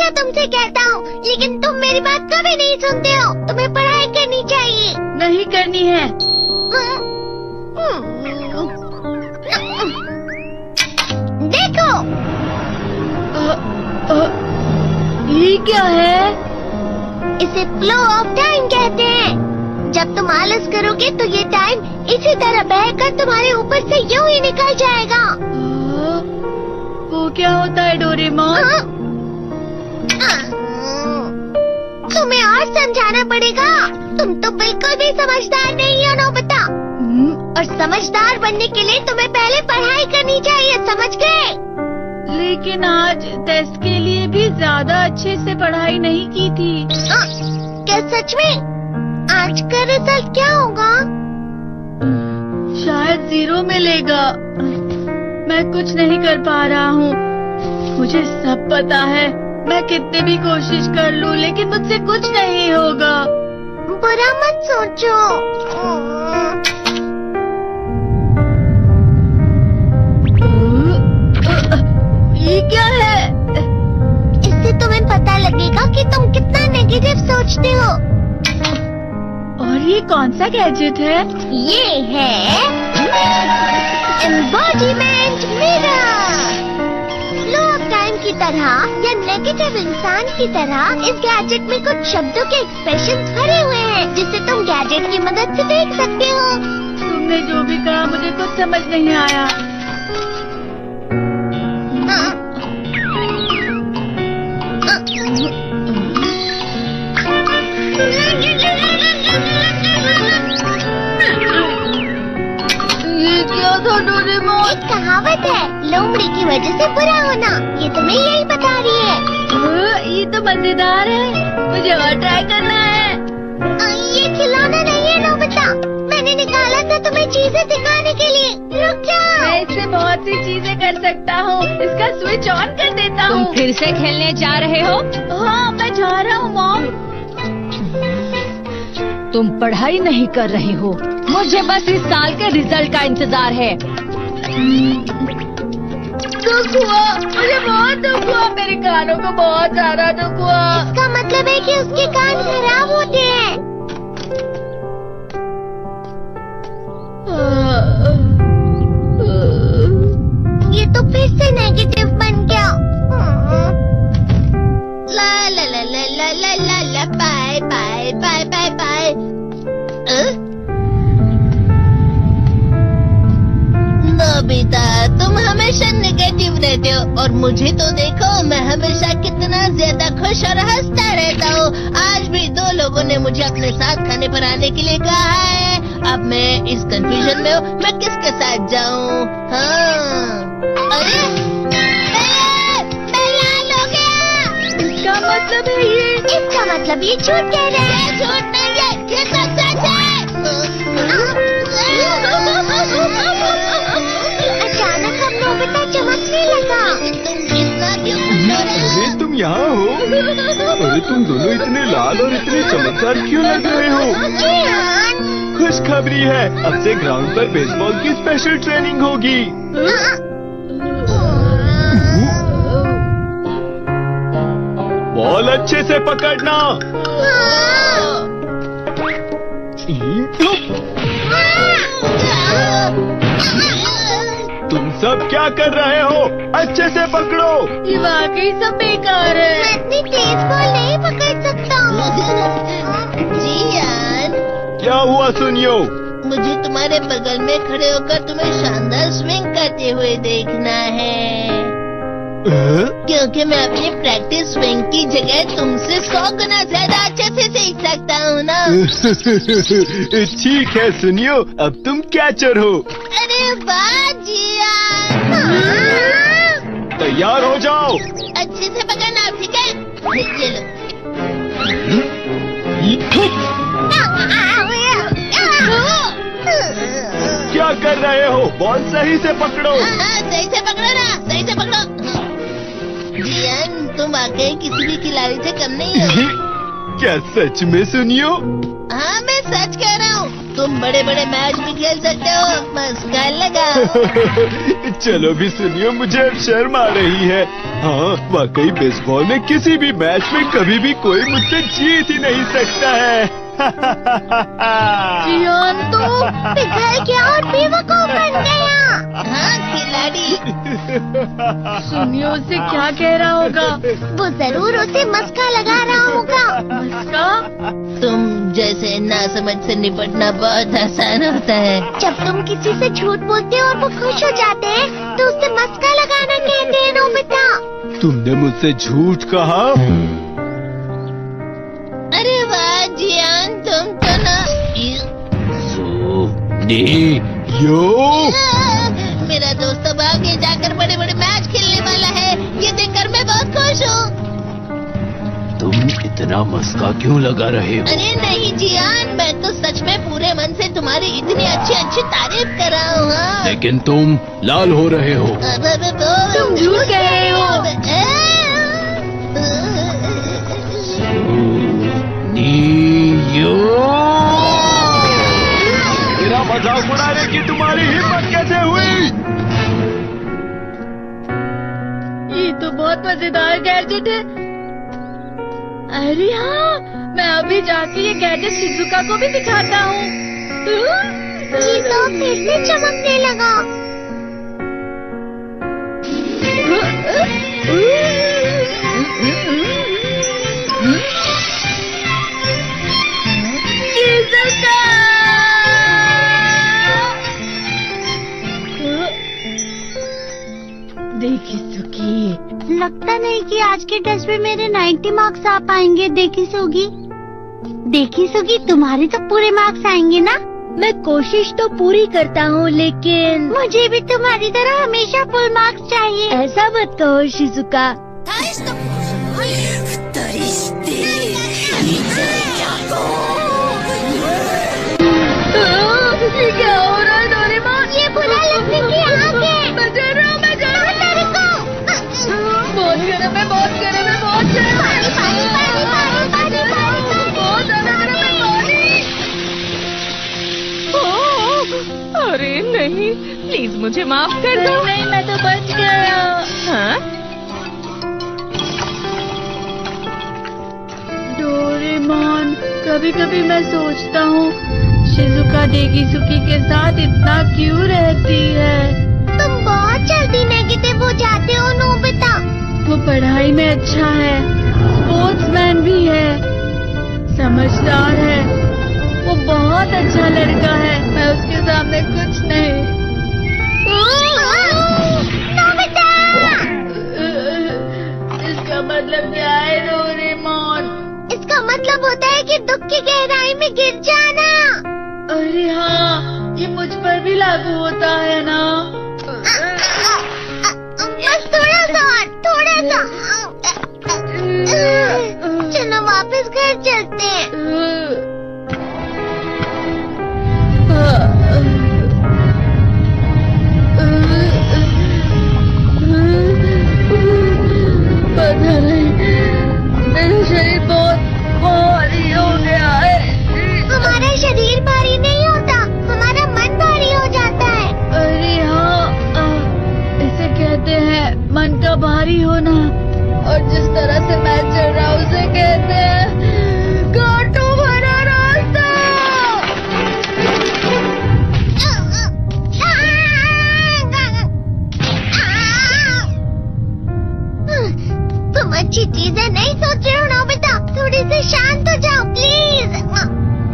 हमेशा तुमसे कहता हूँ, लेकिन तुम मेरी बात कभी नहीं सुनते हो। तुम्हें पढ़ाई करनी चाहिए। नहीं करनी है। देखो, ये क्या है? इसे फ्लो ऑफ टाइम कहते हैं। जब तुम आलस करोगे तो ये टाइम इसी तरह बहकर तुम्हारे ऊपर से यूं ही निकल जाएगा। वो क्या होता है डोरेमोन? तुम्हें और समझाना पड़ेगा। तुम तो बिल्कुल भी समझदार नहीं हो नोबिता। और समझदार बनने के लिए तुम्हें पहले पढ़ाई करनी चाहिए, समझ गए? लेकिन आज टेस्ट के लिए भी ज्यादा अच्छे से पढ़ाई नहीं की थी। क्या सच में? आज का रिजल्ट क्या होगा? शायद 0 मिलेगा। मैं कुछ नहीं कर पा रहा हूँ। मुझे सब पता है। मैं कितनी भी कोशिश कर लूँ, लेकिन मुझसे कुछ नहीं होगा। बुरा मत सोचो। ये क्या है? इससे तुम्हें पता लगेगा कि तुम कितना नेगेटिव सोचते हो। और ये कौन सा गैजेट है? ये है embodiment mirror. Flow of time की तरह या नेगेटिव इंसान की तरह इस गैजेट में कुछ शब्दों के एक्सप्रेशंस भरे हुए हैं, जिसे तुम गैजेट की मदद से देख सकते हो। तुमने जो भी कहा मुझे कुछ समझ नहीं आया। एक कहावत है, लोमड़ी की वजह से बुरा होना। ये तुम्हें यही बता रही है। ये तो मजेदार है। मुझे और ट्राई करना है। ये खिलौना नहीं है नोबिता। मैंने निकाला था तुम्हें चीजें दिखाने के लिए। रुक जाओ। मैं इससे बहुत सी चीजें कर सकता हूँ। इसका स्विच ऑन कर देता हूँ। तुम फिर से खेलने जा रहे हो? हाँ, मैं जा रहा हूँ मॉम। तुम पढ़ाई नहीं कर रहे हो। मुझे बस इस साल के रिजल्ट का इंतजार है। दुख हुआ, मुझे बहुत दुख हुआ। मेरे कानों को बहुत ज्यादा दुख हुआ। इसका मतलब है कि उसके कान खराब होते हैं। ये तो फिर से नेगेटिव बन गया। ला ला ला ला ला ला ला ला bye bye bye bye bye. Nobita, तुम हमेशा नेगेटिव रहते हो और मुझे तो देखो, मैं हमेशा कितना ज्यादा खुश और हंसता रहता हूँ। आज भी 2 लोगों ने मुझे अपने साथ खाने पर आने के लिए कहा है। अब मैं इस कंफ्यूजन में हूँ, मैं किसके साथ जाऊँ? हाँ, अरे लाल हो गया। इसका मतलब है ये? इसका मतलब ये झूठ कह रहे हैं। झूठ नहीं है, ये तो सच है। अचानक हम नोबिता चमकने लगा। तुम इतना क्यों खुश हो रहे हो? अरे तुम यहाँ हो? अरे तुम दोनों इतने लाल और इतने चमकदार क्यों लग रहे हो? खुशखबरी है, अब से ग्राउंड पर बेसबॉल की स्पेशल ट्रेनिंग होगी। बॉल अच्छे से पकड़ना। तुम सब क्या कर रहे हो? अच्छे से पकड़ो। ये वाकई सब बेकार है। मैं इतनी तेज बॉल नहीं पकड़ सकता हूँ। जियान, क्या हुआ सुनियो? मुझे तुम्हारे बगल में खड़े होकर तुम्हें शानदार स्विंग करते हुए देखना है। क्योंकि मैं अपनी प्रैक्टिस स्विंग की जगह तुमसे 100 गुना ज्यादा अच्छे से सीख सकता हूँ ना। ठीक है सुनियो, अब तुम कैचर हो। अरे वाह जियान। तैयार हो जाओ। अच्छे से पकड़ना, ठीक है? ये लो। क्या कर रहे हो? बॉल सही से पकड़ो। सही से पकड़ो ना, सही से पकड़ो। जियान, तुम वाकई किसी भी खिलाड़ी से कम नहीं हो। क्या सच में सुनियो? हाँ मैं सच कह रहा हूँ, तुम बड़े बड़े मैच भी खेल सकते हो, मस्का लगाओ। चलो भी सुनियो, मुझे अब शर्म आ रही है। हाँ वाकई बेसबॉल में किसी भी मैच में कभी भी कोई मुझसे जीत ही नहीं सकता है। जियान तो पिघल गया और बेवकूफ बन गया। हाँ खिलाड़ी। सुनियो उसे क्या कह रहा होगा। वो जरूर उसे मस्का लगा रहा होगा। मस्का? तुम जैसे नासमझ से निपटना बहुत आसान होता है। जब तुम किसी से झूठ बोलते हो और वो खुश हो जाते हैं तो उसे मस्का लगाना कहते हैं नोबिता। तुमने मुझसे झूठ कहा? अरे वाह जियान, तुम तो ना मेरा दोस्त अब आगे जाकर बड़े बड़े मैच खेलने वाला है, ये देखकर मैं बहुत खुश हूँ। तुम इतना मस्का क्यों लगा रहे हो? अरे नहीं जियान, मैं तो सच में पूरे मन से तुम्हारी इतनी अच्छी अच्छी तारीफ कर रहा हूँ। हाँ। लेकिन तुम लाल हो रहे हो। तुम झूठ कह रहे हो। मेरा मजाक उड़ाने की तुम्हारी हिम्मत कैसे हुई? ये तो बहुत मजेदार गैजेट है। अरे हाँ, मैं अभी जाके ये गैजेट शिजुका को भी दिखाता हूँ। चीज़ों फिर से चमकने लगा। देखी सुखी, लगता नहीं कि आज के टेस्ट में मेरे 90 मार्क्स आ पाएंगे। देखी सुगी, तुम्हारे तो पूरे मार्क्स आएंगे ना? मैं कोशिश तो पूरी करता हूँ, लेकिन मुझे भी तुम्हारी तरह हमेशा फुल मार्क्स चाहिए। ऐसा मत कहो शिजुका। ये क्या हो रहा है डोरेमोन? ये बुरा लगने की आग है। मैं जल रहा हूँ, मैं जल रहा हूँ। तेरे को बहुत गर्म है, बहुत गर्म है, बहुत गर्म है। बहुत ज्यादा गर्म है पानी। ओह, अरे नहीं, प्लीज मुझे माफ कर दो। नहीं, मैं तो बच गया। हाँ? डोरेमोन, कभी कभी मैं सोचता हूँ शिजुका डेगिसुकी के साथ इतना क्यों रहती है। तुम बहुत जल्दी नेगेटिव हो जाते हो नोबिता। वो पढ़ाई में अच्छा है, स्पोर्ट्समैन भी है, समझदार है, वो बहुत अच्छा लड़का है। मैं उसके सामने कुछ नहीं। नोबिता! इसका मतलब क्या है डोरेमोन? इसका मतलब होता है कि दुख की गहराई में गिर जाना। अरे हाँ, ये मुझ पर भी लागू होता है ना। बस थोड़ा सा और, थोड़ा सा। चलो वापस घर चलते हैं। पता नहीं, मेरा शरीर बहुत भारी हो गया है। हमारा शरीर भारी नहीं होता, हमारा मन भारी हो जाता है। अरे हाँ, इसे कहते हैं मन का भारी होना। और जिस तरह से मैं चल रहा हूँ उसे कहते हैं कांटों भरा रास्ता। तुम अच्छी चीजें नहीं सोच रहे हो नोबिता, थोड़ी सी शांत हो जाओ प्लीज।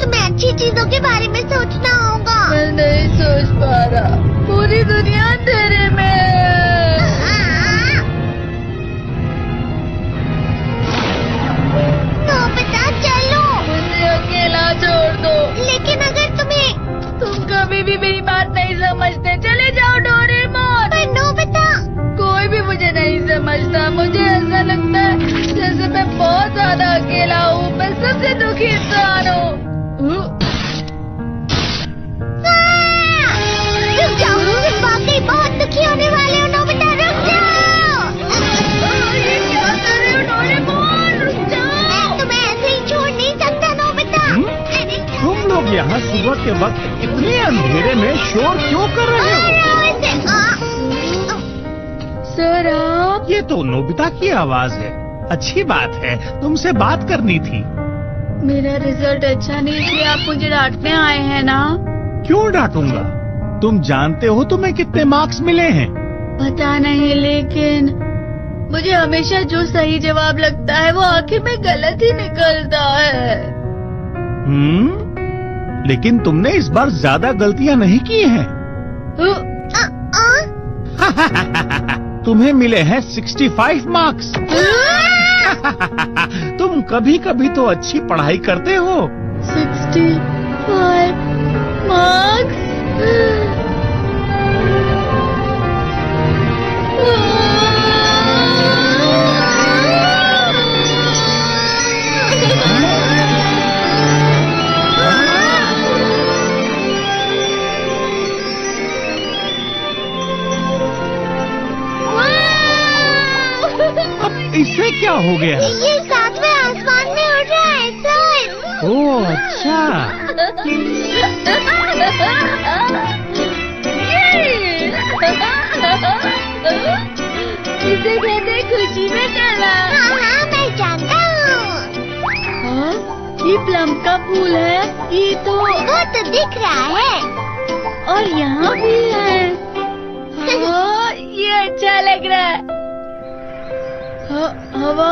तुम्हें अच्छी चीजों के बारे में सोचना होगा। मैं नहीं सोच पा रहा, पूरी दुनिया अंधेरे में है। नोबिता चलो, मुझे अकेला छोड़ दो। लेकिन अगर तुम कभी भी मेरी बात नहीं समझते, चले जाओ डोरेमोन। पर नोबिता, कोई भी मुझे नहीं समझता। मुझे ऐसा लगता है जैसे मैं बहुत ज्यादा अकेला हूँ, मैं सबसे दुखी इंसान हूँ। रुक जाओ, तुम वाकई वक्त इतने अंधेरे में शोर क्यों कर रहे हो? सर आप? ये तो नोबिता की आवाज है। अच्छी बात है, तुमसे बात करनी थी। मेरा रिजल्ट अच्छा नहीं इसलिए आप मुझे डांटने आए हैं ना? क्यों डांटूंगा? तुम जानते हो तुम्हें कितने मार्क्स मिले हैं? पता नहीं, लेकिन मुझे हमेशा जो सही जवाब लगता है वो आखिर में गलत ही निकलता है। लेकिन तुमने इस बार ज्यादा गलतियां नहीं की हैं। तुम्हें मिले हैं 65 मार्क्स। तुम कभी कभी तो अच्छी पढ़ाई करते हो। 65 मार्क्स? अब इससे क्या हो गया? ये 7वें आसमान में उड़ रहा है सर। ओह अच्छा। इसे कहते हैं खुशी में कला। हाँ मैं जानता हूँ। हाँ, ये प्लम का फूल है। ये तो वो तो दिख रहा है। और यहाँ भी है। हाँ, ये अच्छा लग रहा है। हवा